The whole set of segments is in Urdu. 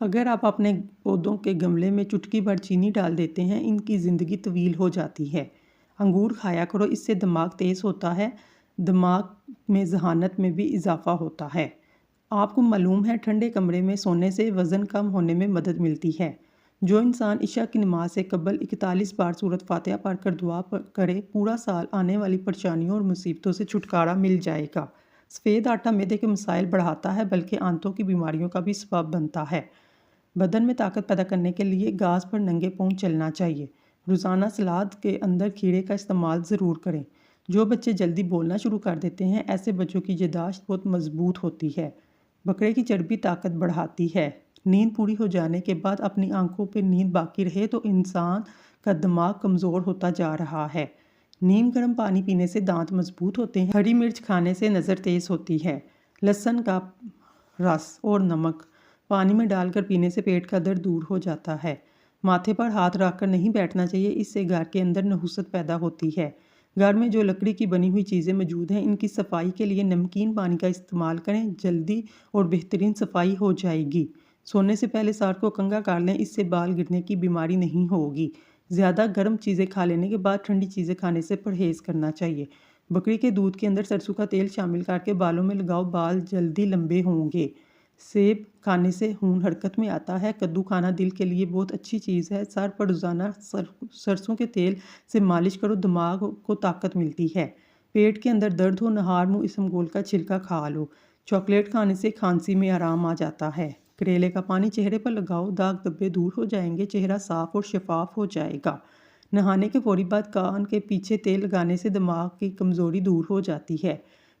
اگر آپ اپنے پودوں کے گملے میں چٹکی بھر چینی ڈال دیتے ہیں، ان کی زندگی طویل ہو جاتی ہے۔ انگور کھایا کرو، اس سے دماغ تیز ہوتا ہے، دماغ میں ذہانت میں بھی اضافہ ہوتا ہے۔ آپ کو معلوم ہے ٹھنڈے کمرے میں سونے سے وزن کم ہونے میں مدد ملتی ہے۔ جو انسان عشاء کی نماز سے قبل 41 بار سورۃ فاتحہ پڑھ کر دعا کرے، پورا سال آنے والی پریشانیوں اور مصیبتوں سے چھٹکارا مل جائے گا۔ سفید آٹا معدے کے مسائل بڑھاتا ہے بلکہ آنتوں کی بیماریوں کا بھی سبب بنتا ہے۔ بدن میں طاقت پیدا کرنے کے لیے گھاس پر ننگے پاؤں چلنا چاہیے۔ روزانہ سلاد کے اندر کھیرے کا استعمال ضرور کریں۔ جو بچے جلدی بولنا شروع کر دیتے ہیں، ایسے بچوں کی یادداشت بہت مضبوط ہوتی ہے۔ بکرے کی چربی طاقت بڑھاتی ہے۔ نیند پوری ہو جانے کے بعد اپنی آنکھوں پہ نیند باقی رہے تو انسان کا دماغ کمزور ہوتا جا رہا ہے۔ نیم گرم پانی پینے سے دانت مضبوط ہوتے ہیں۔ ہری مرچ کھانے سے نظر تیز ہوتی ہے۔ لہسن کا رس اور نمک پانی میں ڈال کر پینے سے پیٹ کا درد دور ہو جاتا ہے۔ ماتھے پر ہاتھ رکھ کر نہیں بیٹھنا چاہیے، اس سے گھر کے اندر نحوست پیدا ہوتی ہے۔ گھر میں جو لکڑی کی بنی ہوئی چیزیں موجود ہیں، ان کی صفائی کے لیے نمکین پانی کا استعمال کریں، جلدی اور بہترین صفائی ہو جائے گی۔ سونے سے پہلے سر کو کنگھا کر لیں، اس سے بال گرنے کی بیماری نہیں ہوگی۔ زیادہ گرم چیزیں کھا لینے کے بعد ٹھنڈی چیزیں کھانے سے پرہیز کرنا چاہیے۔ بکری کے دودھ کے اندر سرسوں کا تیل شامل کر کے بالوں میں لگاؤ، بال جلدی لمبے ہوں گے۔ سیب کھانے سے خون حرکت میں آتا ہے۔ کدو کھانا دل کے لیے بہت اچھی چیز ہے۔ سر پر روزانہ سرسوں کے تیل سے مالش کرو، دماغ کو طاقت ملتی ہے۔ پیٹ کے اندر درد ہو، نہار منہ اسمگول کا چھلکا کھا لو۔ چاکلیٹ کھانے سے کھانسی میں آرام آ جاتا ہے۔ کریلے کا پانی چہرے پر لگاؤ، داغ دھبے دور ہو جائیں گے، چہرہ صاف اور شفاف ہو جائے گا۔ نہانے کے فوری بعد کان کے پیچھے تیل لگانے سے دماغ کی کمزوری دور ہو جاتی ہے۔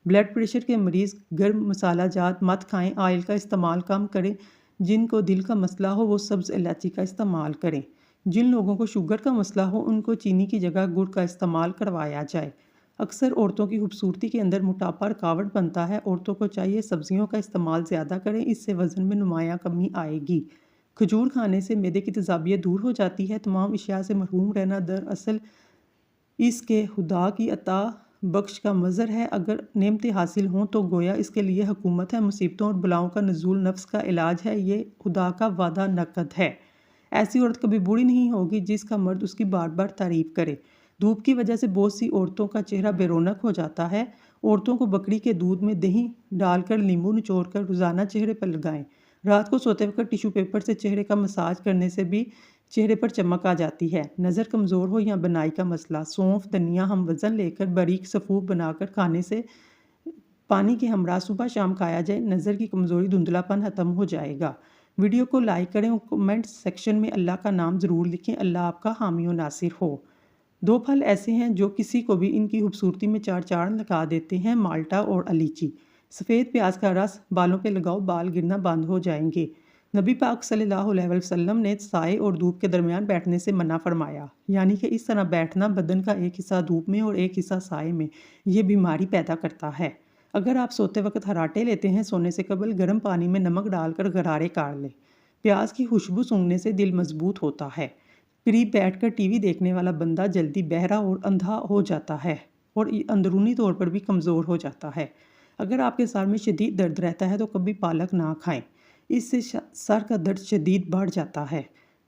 بلڈ پریشر کے مریض گرم مسالہ جات مت کھائیں، آئل کا استعمال کم کریں۔ جن کو دل کا مسئلہ ہو وہ سبز الائچی کا استعمال کریں۔ جن لوگوں کو شوگر کا مسئلہ ہو ان کو چینی کی جگہ گڑ کا استعمال کروایا جائے۔ اکثر عورتوں کی خوبصورتی کے اندر موٹاپا رکاوٹ بنتا ہے۔ عورتوں کو چاہیے سبزیوں کا استعمال زیادہ کریں، اس سے وزن میں نمایاں کمی آئے گی۔ کھجور کھانے سے معدے کی تیزابیت دور ہو جاتی ہے۔ تمام اشیاء سے محروم رہنا دراصل اس کے خدا کی عطا بخش کا مظہر ہے۔ اگر نعمتیں حاصل ہوں تو گویا اس کے لیے حکومت ہے۔ مصیبتوں اور بلاؤں کا نزول نفس کا علاج ہے، یہ خدا کا وعدہ نقد ہے۔ ایسی عورت کبھی بوڑھی نہیں ہوگی جس کا مرد اس کی بار بار تعریف کرے۔ دھوپ کی وجہ سے بہت سی عورتوں کا چہرہ بے رونق ہو جاتا ہے۔ عورتوں کو بکری کے دودھ میں دہی ڈال کر لیموں نچوڑ کر روزانہ چہرے پر لگائیں۔ رات کو سوتے وقت ٹیشو پیپر سے چہرے کا مساج کرنے سے بھی چہرے پر چمک آ جاتی ہے۔ نظر کمزور ہو یا بنائی کا مسئلہ، سونف دھنیا ہم وزن لے کر باریک صفوف بنا کر کھانے سے پانی کے ہمراہ صبح شام کھایا جائے، نظر کی کمزوری دھندلا پن ختم ہو جائے گا۔ ویڈیو کو لائک کریں اور کمنٹ سیکشن میں اللہ کا نام ضرور لکھیں۔ اللہ آپ کا حامی و ناصر ہو۔ 2 پھل ایسے ہیں جو کسی کو بھی ان کی خوبصورتی میں چار چاند لگا دیتے ہیں، مالٹا اور الیچی۔ سفید پیاز کا رس بالوں پہ لگاؤ، بال گرنا بند ہو جائیں گے۔ نبی پاک صلی اللہ علیہ وسلم نے سائے اور دھوپ کے درمیان بیٹھنے سے منع فرمایا، یعنی کہ اس طرح بیٹھنا بدن کا ایک حصہ دھوپ میں اور ایک حصہ سائے میں، یہ بیماری پیدا کرتا ہے۔ اگر آپ سوتے وقت خراٹے لیتے ہیں، سونے سے قبل گرم پانی میں نمک ڈال کر غرارے کاٹ لیں۔ پیاز کی خوشبو سونگھنے سے دل مضبوط ہوتا ہے۔ قریب بیٹھ کر ٹی وی دیکھنے والا بندہ جلدی بہرا اور اندھا ہو جاتا ہے اور اندرونی طور پر بھی کمزور ہو جاتا ہے۔ اگر آپ کے سر میں شدید درد رہتا ہے تو کبھی پالک نہ کھائیں، اس سے سر کا درد شدید بڑھ جاتا ہے۔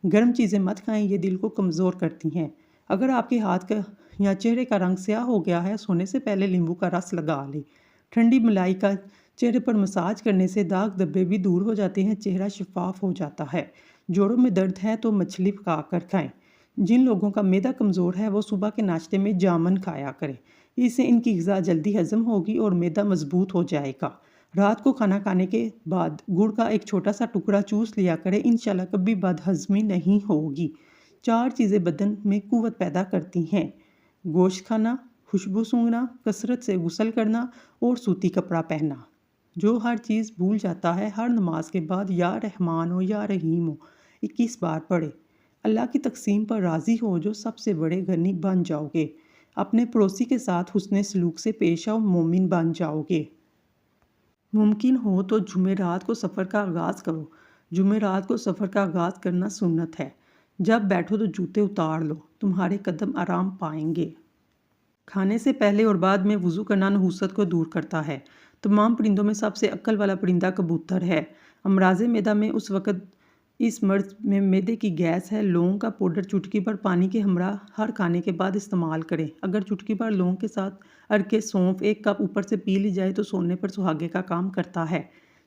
گرم چیزیں مت کھائیں، یہ دل کو کمزور کرتی ہیں۔ اگر آپ کے ہاتھ کا یا چہرے کا رنگ سیاہ ہو گیا ہے، سونے سے پہلے لیمبو کا رس لگا لیں۔ ٹھنڈی ملائی کا چہرے پر مساج کرنے سے داغ دھبے بھی دور ہو جاتے ہیں، چہرہ شفاف ہو جاتا ہے۔ جوڑوں میں درد ہے تو مچھلی پکا کر کھائیں۔ جن لوگوں کا معدہ کمزور ہے وہ صبح کے ناشتے میں جامن کھایا کریں، اس سے ان کی غذا جلدی ہضم ہوگی اور معدہ مضبوط ہو جائے گا۔ رات کو کھانا کھانے کے بعد گڑ کا ایک چھوٹا سا ٹکڑا چوس لیا کریں، انشاءاللہ کبھی بد ہضمی نہیں ہوگی۔ 4 چیزیں بدن میں قوت پیدا کرتی ہیں: گوشت کھانا، خوشبو سونگھنا، کثرت سے غسل کرنا اور سوتی کپڑا پہننا۔ جو ہر چیز بھول جاتا ہے، ہر نماز کے بعد یا رحمان ہو یا رحیم ہو 21 بار پڑھے۔ اللہ کی تقسیم پر راضی ہو، جو سب سے بڑے غنی بن جاؤ گے۔ اپنے پڑوسی کے ساتھ حسن سلوک سے پیش آؤ، مومن بن جاؤ گے۔ ممکن ہو تو جمعرات کو سفر کا آغاز کرو۔ جمعرات کو سفر کا آغاز کرنا سنت ہے۔ جب بیٹھو تو جوتے اتار لو، تمہارے قدم آرام پائیں گے۔ کھانے سے پہلے اور بعد میں وضو کرنا نحوست کو دور کرتا ہے۔ تمام پرندوں میں سب سے عقل والا پرندہ کبوتر ہے۔ امراض معدہ میں اس وقت اس مرض میں معدے کی گیس ہے۔ لونگ کا پاؤڈر چٹکی بھر پانی کے ہمراہ ہر کھانے کے بعد استعمال کریں۔ اگر چٹکی بھر لونگ کے ساتھ ارکے سونف 1 کپ اوپر سے پی لی جائے تو سونے پر سہاگے کا کام کرتا ہے۔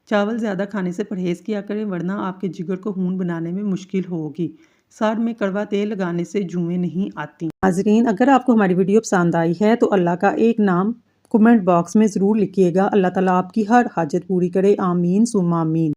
چاول زیادہ کھانے سے پرہیز کیا کریں ورنہ آپ کے جگر کو خون بنانے میں مشکل ہوگی۔ سر میں کڑوا تیل لگانے سے جوئیں نہیں آتی۔ ناظرین، اگر آپ کو ہماری ویڈیو پسند آئی ہے تو اللہ کا ایک نام کمنٹ باکس میں ضرور لکھیے گا۔ اللہ تعالیٰ آپ کی ہر حاجت پوری کرے، آمین ثم آمین۔